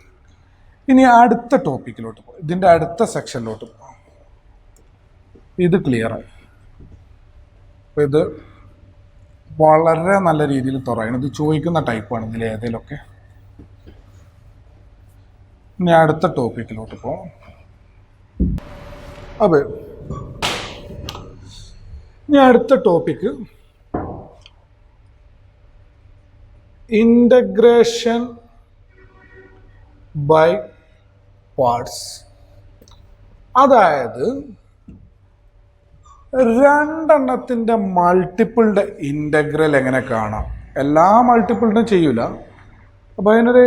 ഇനി അടുത്ത ടോപ്പിക്കിലോട്ട് പോകും, ഇതിൻ്റെ അടുത്ത സെക്ഷനിലോട്ട് പോകാം. ഇത് ക്ലിയറായി. അപ്പോൾ ഇത് വളരെ നല്ല രീതിയിൽ തുറയാണ്. ഇത് ചോദിക്കുന്ന ടൈപ്പാണ് ഇതിൽ ഏതെങ്കിലുമൊക്കെ. ഇനി അടുത്ത ടോപ്പിക്കിലോട്ട് പോകാം. അപ്പോൾ ഇനി അടുത്ത ടോപ്പിക്ക് ഇൻ്റഗ്രേഷൻ ബൈ പാർട്സ്. അതായത് രണ്ടെണ്ണത്തിൻ്റെ മൾട്ടിപ്പിളിൻ്റെ ഇൻ്റഗ്രൽ എങ്ങനെ കാണാം. എല്ലാ മൾട്ടിപ്പിളിനും ചെയ്യൂല, അപ്പോൾ അതിനൊരു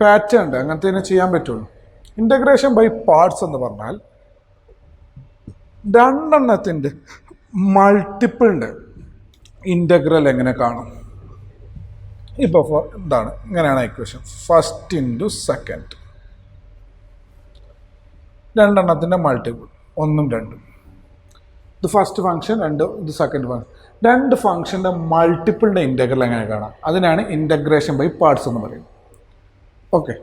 പാറ്റേൺ ഉണ്ട്, അങ്ങനത്തെ തന്നെ ചെയ്യാൻ പറ്റുള്ളൂ. ഇൻ്റഗ്രേഷൻ ബൈ പാർട്സ് എന്ന് പറഞ്ഞാൽ രണ്ടെണ്ണത്തിൻ്റെ മൾട്ടിപ്പിളിൻ്റെ ഇൻ്റഗ്രൽ എങ്ങനെ കാണും. ഇപ്പോൾ എന്താണ്, ഇങ്ങനെയാണ് ഇക്വേഷൻ. ഫസ്റ്റ് ഇൻറ്റു സെക്കൻഡ്, രണ്ടെണ്ണത്തിൻ്റെ മൾട്ടിപ്പിൾ, 1ഉം 2ഉം. ഇത് ഫസ്റ്റ് ഫംഗ്ഷൻ, ഇത് സെക്കൻഡ് ഫംഗ്ഷൻ. രണ്ട് ഫംഗ്ഷൻ്റെ മൾട്ടിപ്പിളിൻ്റെ ഇൻ്റഗ്രൽ എങ്ങനെ കാണാം, അതിനാണ് ഇൻ്റഗ്രേഷൻ ബൈ പാർട്സ് എന്ന് പറയുന്നത്. ഓക്കെ,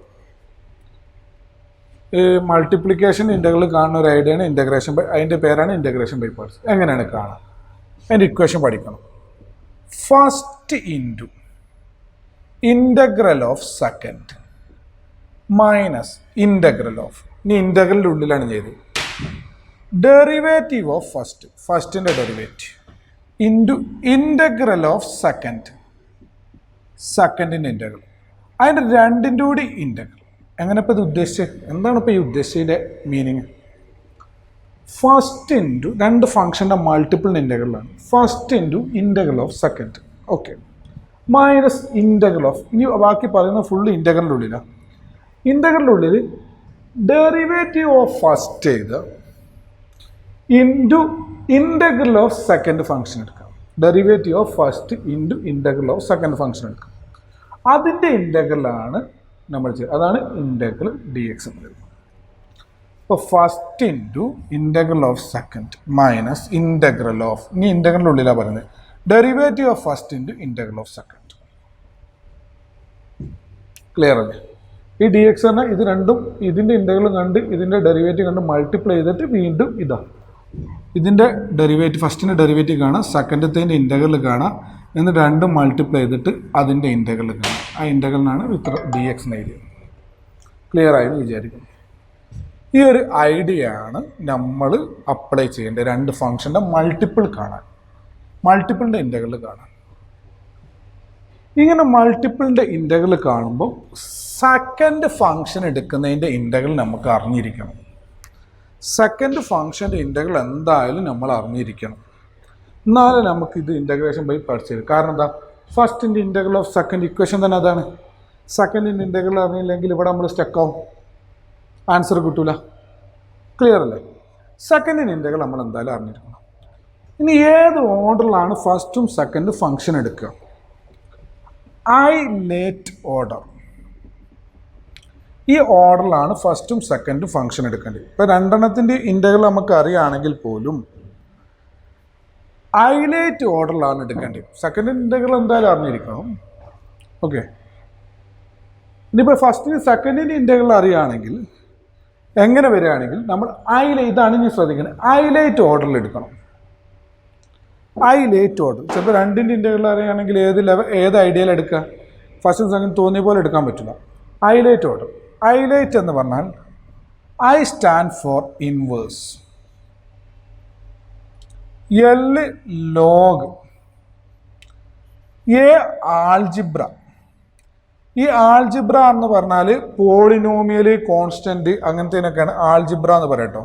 ഈ മൾട്ടിപ്ലിക്കേഷൻ ഇൻ്റഗ്രൽ കാണുന്ന ഒരു ഐഡിയയാണ് ഇൻ്റഗ്രേഷൻ ബൈ, അതിൻ്റെ പേരാണ് ഇൻ്റഗ്രേഷൻ ബൈ പാർട്സ്. എങ്ങനെയാണ് കാണാം, അതിൻ്റെ ഇക്വേഷൻ പഠിക്കണം. First into integral of second minus integral of, ഇനി ഇൻ്റഗ്രലിൻ്റെ ഉള്ളിലാണ് ചെയ്തത്, ഡെറിവേറ്റീവ് ഓഫ് ഫസ്റ്റ്, ഫസ്റ്റിൻ്റെ derivative into integral of second, സെക്കൻഡിൻ്റെ ഇൻ്റഗ്രൽ, അതിൻ്റെ രണ്ടിൻ്റെ കൂടി ഇൻ്റഗ്രൽ. എങ്ങനെ ഇപ്പോൾ ഇത് ഉദ്ദേശിച്ചത്, എന്താണ് ഇപ്പോൾ ഈ ഉദ്ദേശിച്ചതിൻ്റെ മീനിങ്? ഫസ്റ്റ് ഇൻറ്റു രണ്ട് ഫംഗ്ഷൻ്റെ മൾട്ടിപ്പിളിൻ്റെ ഇൻ്റഗ്രലാണ്, first into integral of second. Okay, minus integral of, ഇനി ബാക്കി പറയുന്നത് ഫുള്ള് ഇൻ്റഗ്രലിൻ്റെ ഉള്ളിലാണ്. ഇൻ്റഗ്രലിൻ്റെ ഉള്ളിൽ ഡെറിവേറ്റീവ് ഓഫ് ഫസ്റ്റ് ചെയ്ത് into integral of second function എടുക്കാം. Derivative of first into integral of second function എടുക്കാം. അതിൻ്റെ ഇൻ്റഗ്രലാണ് നമ്മൾ ചെയ്യുക, അതാണ് ഇൻ്റഗ്രൽ ഡി എക്സ് എന്ന് പറയുന്നത്. അപ്പോൾ first into integral of second minus integral of, ഇനി ഇൻ്റഗ്രലിൻ്റെ ഉള്ളിലാണ് പറയുന്നത്, derivative of first into integral of second. Clear അല്ലേ? ഈ ഡി എക്സ് പറഞ്ഞാൽ ഇത് രണ്ടും, ഇതിൻ്റെ ഇൻ്റഗ്രൽ കണ്ട് ഇതിൻ്റെ ഡെറിവേറ്റീവ് കണ്ട് മൾട്ടിപ്ലൈ ചെയ്തിട്ട് വീണ്ടും ഇതാണ് ഇതിൻ്റെ ഡെറിവേറ്റീവ്, ഫസ്റ്റിൻ്റെ ഡെറിവേറ്റീവ് കാണാം, സെക്കൻഡത്തേൻ്റെ ഇൻ്റഗ്രൽ കാണാം, എന്നിട്ട് രണ്ടും മൾട്ടിപ്ലൈ ചെയ്തിട്ട് അതിൻ്റെ ഇൻ്റഗ്രൽ കാണാം. ആ ഇൻ്റഗ്രലിനാണ് ഇത്ര ഡി എക്സ് എഴുതിയത്. ക്ലിയർ ആയെന്ന് വിചാരിക്കുന്നു. ഈ ഒരു ഐഡിയ ആണ് നമ്മൾ അപ്ലൈ ചെയ്യേണ്ടത് രണ്ട് ഫംഗ്ഷൻ്റെ മൾട്ടിപ്പിൾ കാണാൻ, മൾട്ടിപ്പിളിൻ്റെ ഇൻ്റഗ്രൽ കാണാൻ. ഇങ്ങനെ മൾട്ടിപ്പിളിൻ്റെ ഇൻ്റഗ്രൽ കാണുമ്പോൾ സെക്കൻഡ് ഫംഗ്ഷൻ എടുക്കുന്നതിൻ്റെ ഇൻ്റഗ്രൽ നമുക്ക് അറിഞ്ഞിരിക്കണം. സെക്കൻഡ് ഫംഗ്ഷൻ്റെ ഇൻ്റഗ്രൽ എന്തായാലും നമ്മൾ അറിഞ്ഞിരിക്കണം, എന്നാലും നമുക്കിത് ഇൻ്റഗ്രേഷൻ ബൈ പാർട്സ് ചെയ്യും. കാരണം എന്താ, ഫസ്റ്റിൻ്റെ ഇൻ്റഗ്രൽ ഓഫ് സെക്കൻഡ് ഇക്വേഷൻ തന്നെ അതാണ്. സെക്കൻഡിൻ്റെ ഇൻ്റഗ്രൽ അറിഞ്ഞില്ലെങ്കിൽ ഇവിടെ നമ്മൾ സ്റ്റക്കാവും, ആൻസർ കിട്ടൂല. ക്ലിയർ അല്ലേ? സെക്കൻഡിൻ്റെ ഇൻ്റഗ്രൽ നമ്മൾ എന്തായാലും അറിഞ്ഞിരിക്കണം. ഇനി ഏത് ഓർഡറിലാണ് ഫസ്റ്റും സെക്കൻഡും ഫംഗ്ഷൻ എടുക്കുക? ഐലേറ്റ് ഓർഡർ. ഈ ഓർഡറിലാണ് ഫസ്റ്റും സെക്കൻഡും ഫംഗ്ഷൻ എടുക്കേണ്ടത്. ഇപ്പോൾ രണ്ടെണ്ണത്തിൻ്റെ ഇൻ്റഗ്രൽ നമുക്ക് അറിയുകയാണെങ്കിൽ പോലും ഐലേറ്റ് ഓർഡറിലാണ് എടുക്കേണ്ടത്. സെക്കൻഡിൻ്റെ ഇൻ്റഗ്രൽ എന്തായാലും അറിഞ്ഞിരിക്കണം. ഓക്കെ, ഇനിയിപ്പോൾ ഫസ്റ്റിന് സെക്കൻഡിൻ്റെ ഇൻ്റഗ്രൽ അറിയുകയാണെങ്കിൽ എങ്ങനെ വരികയാണെങ്കിൽ നമ്മൾ ഇതാണ് ഇനി ശ്രദ്ധിക്കുന്നത്, ഐലേറ്റ് ഓർഡറിൽ എടുക്കണം. ഐലേറ്റ് ഓർഡർ, ചിലപ്പോൾ രണ്ടിൻ്റെ ഇൻ്റഗ്രൽ അറിയുകയാണെങ്കിൽ ഏത് ഐഡിയയിൽ എടുക്കുക, ഫസ്റ്റും സെക്കൻഡ് തോന്നിയ പോലെ എടുക്കാൻ പറ്റില്ല. ഐലേറ്റ് ഓർഡർ, ഐലേറ്റ് എന്ന് പറഞ്ഞാൽ I stand for inverse, L log, A algebra. ഈ ആൾജിബ്ര എന്ന് പറഞ്ഞാൽ പോളിനോമിയൽ, കോൺസ്റ്റന്റ് അങ്ങനത്തേനൊക്കെയാണ് ആൾജിബ്ര എന്ന് പറയട്ടോ.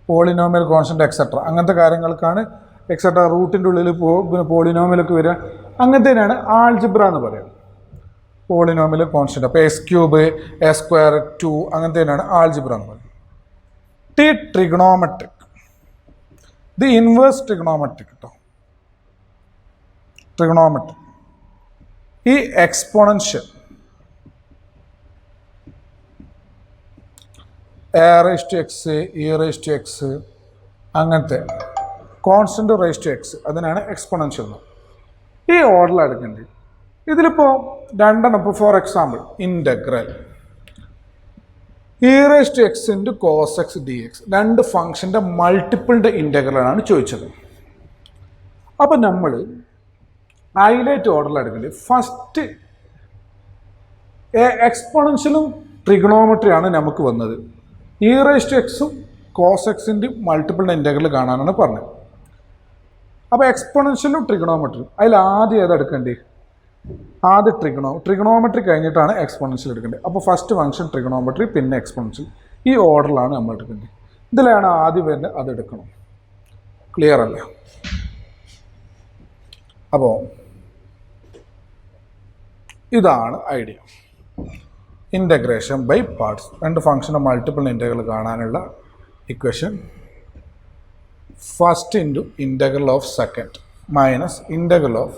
പോളിനോമിയൽ, കോൺസ്റ്റന്റ് എക്സെട്ര അങ്ങനത്തെ കാര്യങ്ങൾക്കാണ് എക്സെട്ര. റൂട്ടിൻ്റെ ഉള്ളിൽ പിന്നെ പോളിനോമിയലൊക്കെ വരിക, അങ്ങനത്തേനാണ് ആൾജിബ്ര എന്ന് പറയുന്നത്. Polynomial, constant. അപ്പോൾ എസ് ക്യൂബ്, എ സ്ക്വയർ, 2 അങ്ങനത്തേനാണ് ആൾജിബ്ര എന്ന് പറയുന്നത്. ട്രിഗണോമെട്രിക്, ഇത് ഇൻവേഴ്സ് ട്രിഗണോമെട്രിക് കേട്ടോ. ട്രിഗണോമെട്രി. ഈ exponential A raise to X, E raise to X, അങ്ങനത്തെ കോൺസ്റ്റന്റ് റേസ് ടു എക്സ്, അതിനാണ് എക്സ്പോണൻഷ്യൽ. ഈ ഓർഡറിൽ എടുക്കേണ്ടത്. ഇതിലിപ്പോൾ രണ്ടെണ്ണം, ഇപ്പോൾ for example integral E raise to X into cos X D X, രണ്ട് ഫംഗ്ഷൻ്റെ മൾട്ടിപ്പിളിൻ്റെ ഇൻ്റഗ്രലാണ് ചോദിച്ചത്. അപ്പം നമ്മൾ ഹൈലൈറ്റ് ഓർഡറിൽ എടുക്കേണ്ടത് ഫസ്റ്റ് എക്സ്പോണൻഷ്യലും ട്രിഗണോമെട്രിയാണ് നമുക്ക് വന്നത്. ഇ റേസ് ടു എക്സും കോസ് എക്സിൻ്റെ മൾട്ടിപ്പിളിൻ്റെ ഇൻ്റഗ്രൽ കാണാനാണ് പറഞ്ഞത്. അപ്പോൾ എക്സ്പോണൻഷ്യലും ട്രിഗണോമെട്രിയും അതിൽ ആദ്യം ഏതെടുക്കേണ്ടത്? ആദ്യം ട്രിഗണോമെട്രി കഴിഞ്ഞിട്ടാണ് എക്സ്പോണൻഷ്യൽ എടുക്കേണ്ടത്. അപ്പോൾ ഫസ്റ്റ് ഫംഗ്ഷൻ ട്രിഗണോമെട്രി, പിന്നെ എക്സ്പോണൻഷ്യൽ. ഈ ഓർഡറിലാണ് നമ്മൾ എടുക്കേണ്ടത്. ഇതിലാണ് ആദ്യം വരുന്നത്, അത് എടുക്കണം. ക്ലിയർ അല്ലേ? അപ്പോൾ ഇതാണ് ഐഡിയ. ഇൻ്റഗ്രേഷൻ ബൈ പാർട്സ്, രണ്ട് ഫംഗ്ഷൻ്റെ മൾട്ടിപ്പിൾ ഇൻ്റഗ്രൽ കാണാനുള്ള equation. First into integral of second minus integral of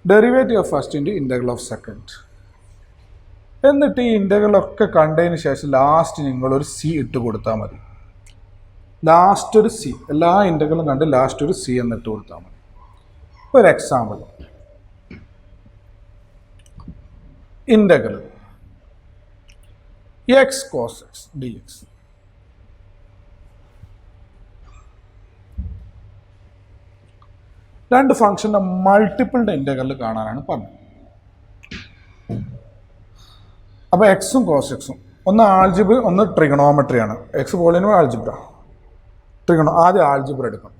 derivative of first into integral of second. എന്നിട്ട് ഈ ഇൻ്റഗ്രലൊക്കെ കണ്ടതിന് ശേഷം ലാസ്റ്റ് നിങ്ങളൊരു സി ഇട്ട് കൊടുത്താൽ മതി. ലാസ്റ്റ് ഒരു സി, എല്ലാ ഇൻ്റഗ്രലും കണ്ട് ലാസ്റ്റ് ഒരു സി എന്നിട്ട് കൊടുത്താൽ മതി. ഒരു example, integral x cos X D X. രണ്ട് ഫംഗ്ഷൻ്റെ മൾട്ടിപ്പിളിൻ്റെ ഇൻ്റഗ്രൽ കാണാനാണ് പറഞ്ഞത്. അപ്പോൾ എക്സും കോസ് എക്സും, ഒന്ന് ആൾജിബ്ര, ഒന്ന് ട്രിഗണോമെട്രിയാണ്. എക്സ് പോളിനും ആൾജിബ്ര, ആദ്യം ആൾജിബ്ര എടുക്കണം,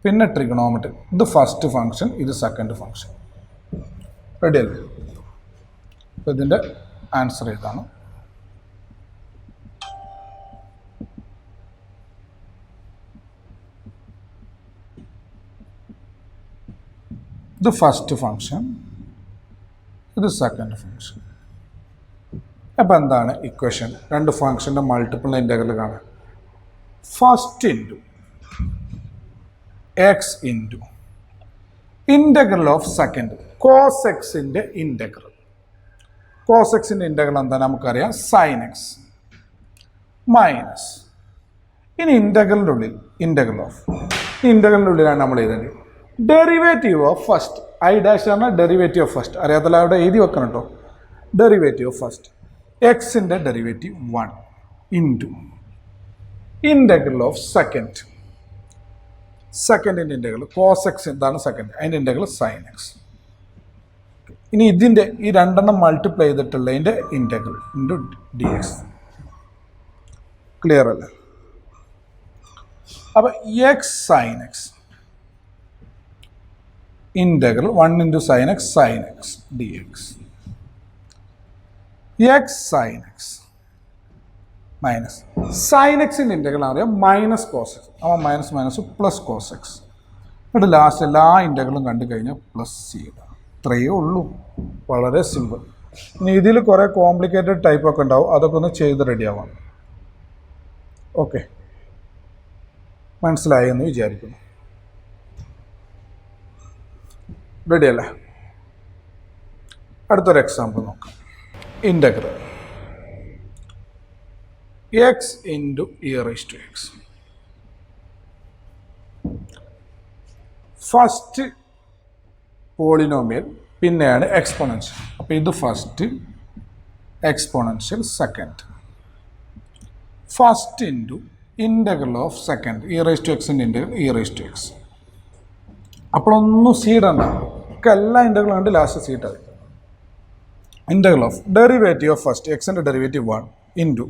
പിന്നെ ട്രിഗണോമെട്രി. ഇത് ഫസ്റ്റ് ഫംഗ്ഷൻ, ഇത് സെക്കൻഡ് ഫംഗ്ഷൻ. റെഡി അല്ലേ? അപ്പോൾ ഇതിൻ്റെ ആൻസർ ഇതാണ്. ഇത് ഫസ്റ്റ് ഫംഗ്ഷൻ, ഇത് സെക്കൻഡ് ഫംഗ്ഷൻ. അപ്പോൾ എന്താണ് ഇക്വേഷൻ? രണ്ട് ഫംഗ്ഷൻ്റെ മൾട്ടിപ്പിൾ ഇൻ്റഗ്രൽ കാണാൻ. First into x into integral of second cos എക്സിൻ്റെ ഇൻ്റഗ്രൽ. കോസ് എക്സിൻ്റെ ഇൻ്റഗ്രൽ എന്താ നമുക്കറിയാം, സൈൻ എക്സ് മൈനസ്. ഇനി ഇൻ്റഗ്രലിൻ്റെ ഉള്ളിൽ ഇൻ്റഗ്രൽ ഓഫ്, ഇൻ്റഗ്രലിൻ്റെ ഉള്ളിലാണ് നമ്മൾ എഴുതേണ്ടത് derivative of first. I dash പറഞ്ഞാൽ ഡെറിവേറ്റീവ് ഓഫ് ഫസ്റ്റ്, അറിയാത്തല്ല അവിടെ എഴുതി വെക്കണം കേട്ടോ. ഡെറിവേറ്റീവ് ഓഫ് ഫസ്റ്റ് എക്സിൻ്റെ derivative 1 into integral of second. സെക്കൻഡിൻ്റെ ഇൻ്റഗ്രൽ കോസ് എക്സ് എന്താണ് സെക്കൻഡ്, അതിൻ്റെ ഇൻ്റഗ്രൽ സൈൻ എക്സ്. ഇനി ഇതിൻ്റെ ഈ രണ്ടെണ്ണം മൾട്ടിപ്ലൈ ചെയ്തിട്ടുള്ളതിൻ്റെ integral into D X. Clear അല്ലേ? അപ്പോൾ X sine X integral 1 into sin x dx. x sin x minus sin x in integral അറിയാം മൈനസ് കോസ് എക്സ്. അപ്പോൾ minus minus plus cos x. എന്നിട്ട് ലാസ്റ്റ് എല്ലാ ഇൻ്റഗ്രലും കണ്ടു കഴിഞ്ഞാൽ പ്ലസ് ചെയ്യണം. ഇത്രയേ ഉള്ളൂ, വളരെ സിമ്പിൾ. ഇനി ഇതിൽ കുറേ കോംപ്ലിക്കേറ്റഡ് ടൈപ്പൊക്കെ ഉണ്ടാവും, അതൊക്കെ ഒന്ന് ചെയ്ത് റെഡിയാവാം. ഓക്കെ, മനസ്സിലായി എന്ന് വിചാരിക്കുന്നു. റെഡി അല്ലേ? അടുത്തൊരു എക്സാമ്പിൾ നോക്കാം. Integral X into E rice to X. First polynomial, പിന്നെയാണ് എക്സ്പോണൻഷ്യൽ. അപ്പോൾ ഇത് first, exponential second. First into integral of second E rice to എക്സിൻ്റെ integral E rice to X. അപ്പോഴൊന്നും സീഡണ്ട, എല്ലാ ഇൻ്റഗ്രലും കണ്ട് ലാസ്റ്റ് സീഡ് ആയി. Integral of derivative of first എക്സിൻ്റെ derivative 1 into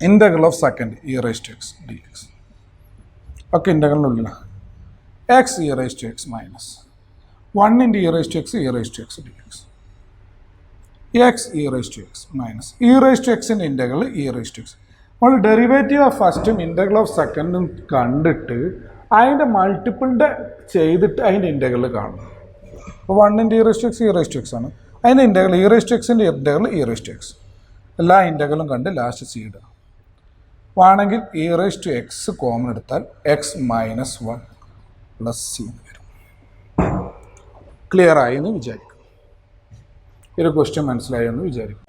integral of second E rice to X D X. ഒക്കെ ഇൻ്റഗ്രലിനുള്ളിലാണ്. X E rice to X minus 1 into E rice to X E rice to X D X. X E rice to X minus E rice to എക്സിൻ്റെ integral E rice to X. നമ്മൾ derivative of ഫസ്റ്റും integral of സെക്കൻഡും കണ്ടിട്ട് അതിൻ്റെ മൾട്ടിപ്പിളിൻ്റെ ചെയ്തിട്ട് അതിൻ്റെ integral കാണും. അപ്പോൾ 1 into E rice to X E rice to x ആണ്. അതിൻ്റെ ഇൻ്റഗ്രൽ ഇ റൈസ് ടു എക്സിൻ്റെ integral E rice to x. എല്ലാ ഇൻ്റഗ്രലും കണ്ട് ലാസ്റ്റ് സി ഇടുക. ആണെങ്കിൽ e rice to x common എടുത്താൽ എക്സ് മൈനസ് 1 പ്ലസ് സി എന്ന് വരും. ക്ലിയർ ആയി എന്ന് വിചാരിക്കും. ഒരു ക്വസ്റ്റ്യൻ മനസ്സിലായി എന്ന് വിചാരിക്കും.